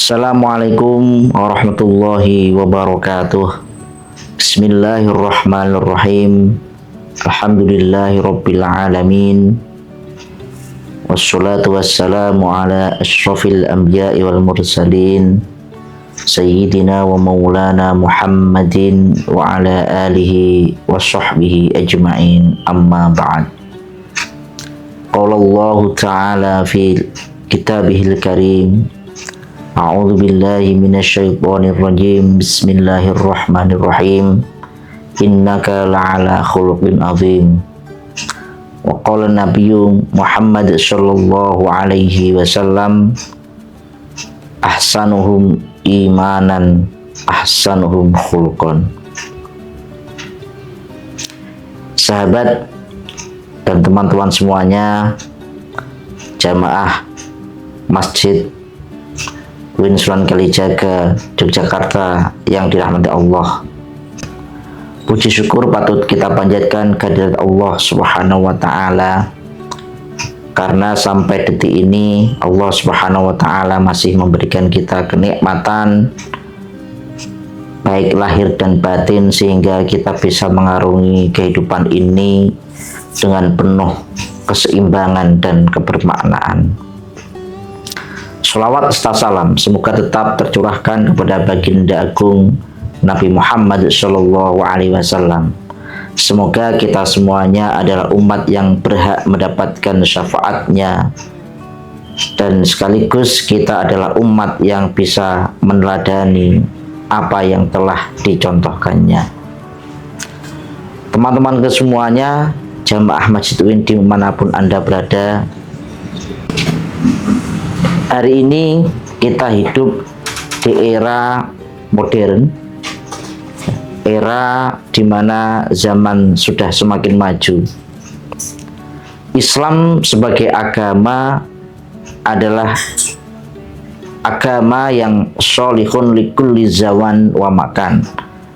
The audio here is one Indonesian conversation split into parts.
Assalamualaikum warahmatullahi wabarakatuh. Bismillahirrahmanirrahim. Alhamdulillahi rabbil alamin. Wassalatu wassalamu ala asyrafil anbiya'i wal mursalin Sayyidina wa maulana Muhammadin wa ala alihi wa sahbihi ajma'in, amma ba'd. Qala Allah ta'ala fi kitabihil karim, A'udzu billahi minasyaitonir rajim. Bismillahirrahmanirrahim. Innaka la'ala khuluqin azim. Wa qala Nabiyyu Muhammad sallallahu alaihi wasallam, ahsanuhum imanan ahsanuhum khuluqan. Sahabat dan teman-teman semuanya, jamaah Masjid UIN Sunan Kalijaga Yogyakarta yang dirahmati Allah, puji syukur patut kita panjatkan kehadirat Allah Subhanahu wa Ta'ala, karena sampai detik ini Allah Subhanahu wa Ta'ala masih memberikan kita kenikmatan baik lahir dan batin, sehingga kita bisa mengarungi kehidupan ini dengan penuh keseimbangan dan kebermaknaan. Sholawat serta salam semoga tetap tercurahkan kepada baginda agung Nabi Muhammad Shallallahu Alaihi Wasallam. Semoga kita semuanya adalah umat yang berhak mendapatkan syafaatnya, dan sekaligus kita adalah umat yang bisa meneladani apa yang telah dicontohkannya. Teman-teman kesemuanya, jamaah Masjid UIN dimanapun Anda berada, hari ini kita hidup di era modern, era di mana zaman sudah semakin maju. Islam sebagai agama adalah agama yang sholihun likulli zaman wa makan,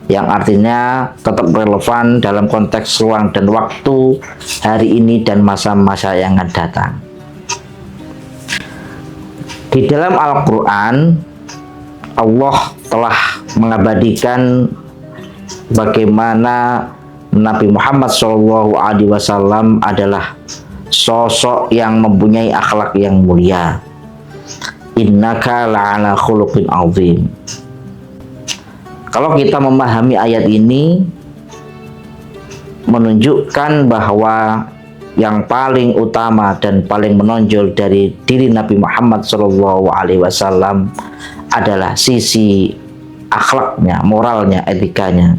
yang artinya tetap relevan dalam konteks ruang dan waktu hari ini dan masa-masa yang akan datang. Di dalam Al-Quran, Allah telah mengabadikan bagaimana Nabi Muhammad SAW adalah sosok yang mempunyai akhlak yang mulia. Innaka la'ala khuluqin azim. Kalau kita memahami ayat ini, menunjukkan bahwa yang paling utama dan paling menonjol dari diri Nabi Muhammad SAW adalah sisi akhlaknya, moralnya, etikanya.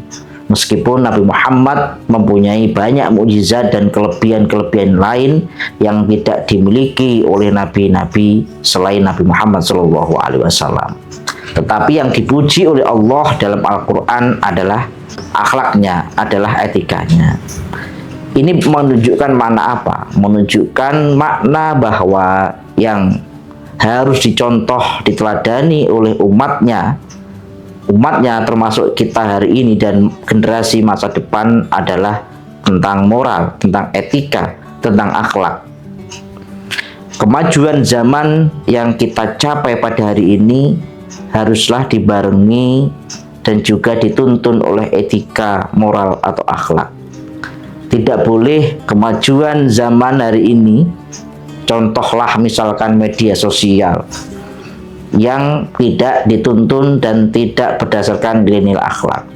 Meskipun Nabi Muhammad mempunyai banyak mukjizat dan kelebihan-kelebihan lain yang tidak dimiliki oleh nabi-nabi selain Nabi Muhammad SAW, tetapi yang dipuji oleh Allah dalam Al-Quran adalah akhlaknya, adalah etikanya. Ini menunjukkan makna apa? Menunjukkan makna bahwa yang harus dicontoh, diteladani oleh umatnya termasuk kita hari ini dan generasi masa depan adalah tentang moral, tentang etika, tentang akhlak. Kemajuan zaman yang kita capai pada hari ini haruslah dibarengi dan juga dituntun oleh etika, moral atau akhlak. Tidak boleh kemajuan zaman hari ini, contohlah misalkan media sosial, yang tidak dituntun dan tidak berdasarkan nilai-nilai akhlak.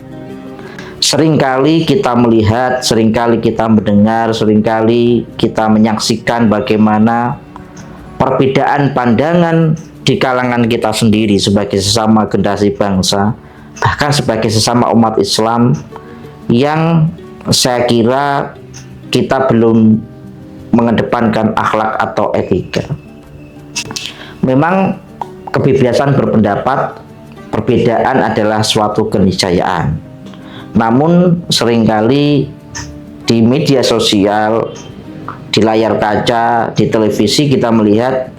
Seringkali kita melihat, seringkali kita mendengar, seringkali kita menyaksikan bagaimana perbedaan pandangan di kalangan kita sendiri sebagai sesama generasi bangsa, bahkan sebagai sesama umat Islam, yang saya kira kita belum mengedepankan akhlak atau etika. Memang kebebasan berpendapat, perbedaan adalah suatu keniscayaan. Namun seringkali di media sosial, di layar kaca, di televisi kita melihat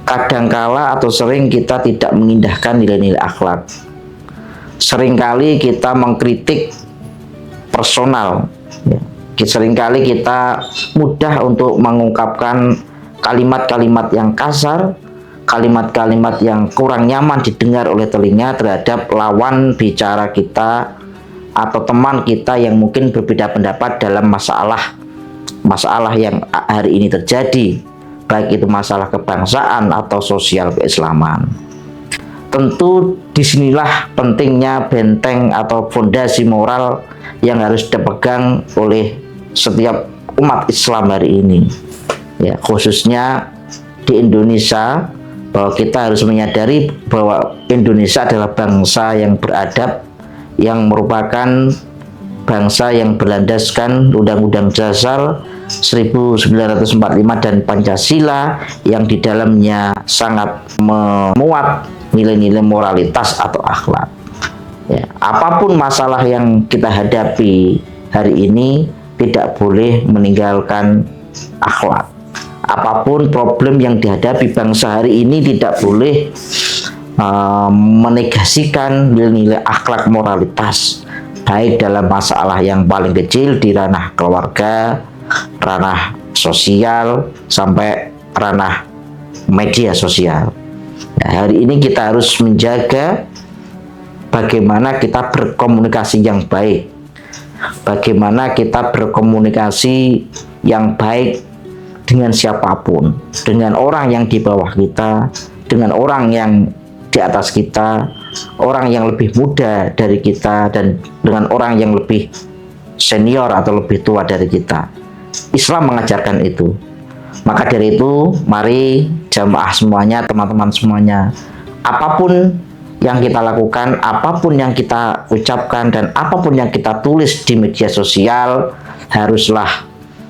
kadangkala atau sering kita tidak mengindahkan nilai-nilai akhlak. Seringkali kita mengkritik personal, ya. Seringkali kita mudah untuk mengungkapkan kalimat-kalimat yang kasar, kalimat-kalimat yang kurang nyaman didengar oleh telinga terhadap lawan bicara kita atau teman kita yang mungkin berbeda pendapat dalam masalah yang hari ini terjadi, baik itu masalah kebangsaan atau sosial keislaman. Tentu disinilah pentingnya benteng atau fondasi moral yang harus dipegang oleh setiap umat Islam hari ini, ya, khususnya di Indonesia, bahwa kita harus menyadari bahwa Indonesia adalah bangsa yang beradab, yang merupakan bangsa yang berlandaskan Undang-Undang Dasar 1945 dan Pancasila yang di dalamnya sangat memuat nilai-nilai moralitas atau akhlak. Ya, apapun masalah yang kita hadapi hari ini tidak boleh meninggalkan akhlak. Apapun problem yang dihadapi bangsa hari ini tidak boleh menegasikan nilai-nilai akhlak moralitas, baik dalam masalah yang paling kecil di ranah keluarga, ranah sosial, sampai ranah media sosial. Nah, hari ini kita harus menjaga bagaimana kita berkomunikasi yang baik, bagaimana kita berkomunikasi yang baik dengan siapapun, dengan orang yang di bawah kita, dengan orang yang di atas kita, orang yang lebih muda dari kita, dan dengan orang yang lebih senior atau lebih tua dari kita. Islam mengajarkan itu. Maka dari itu, mari jamaah semuanya, teman-teman semuanya, apapun yang kita lakukan, apapun yang kita ucapkan, dan apapun yang kita tulis di media sosial haruslah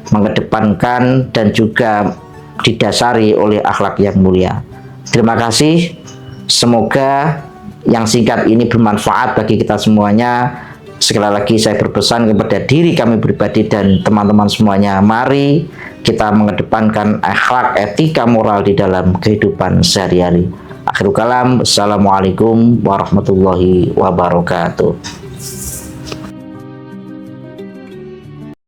mengedepankan dan juga didasari oleh akhlak yang mulia. Terima kasih. Semoga yang singkat ini bermanfaat bagi kita semuanya. Sekali lagi saya berpesan kepada diri kami pribadi dan teman-teman semuanya, mari kita mengedepankan akhlak, etika, moral di dalam kehidupan sehari-hari. Akhirul kalam, assalamualaikum warahmatullahi wabarakatuh.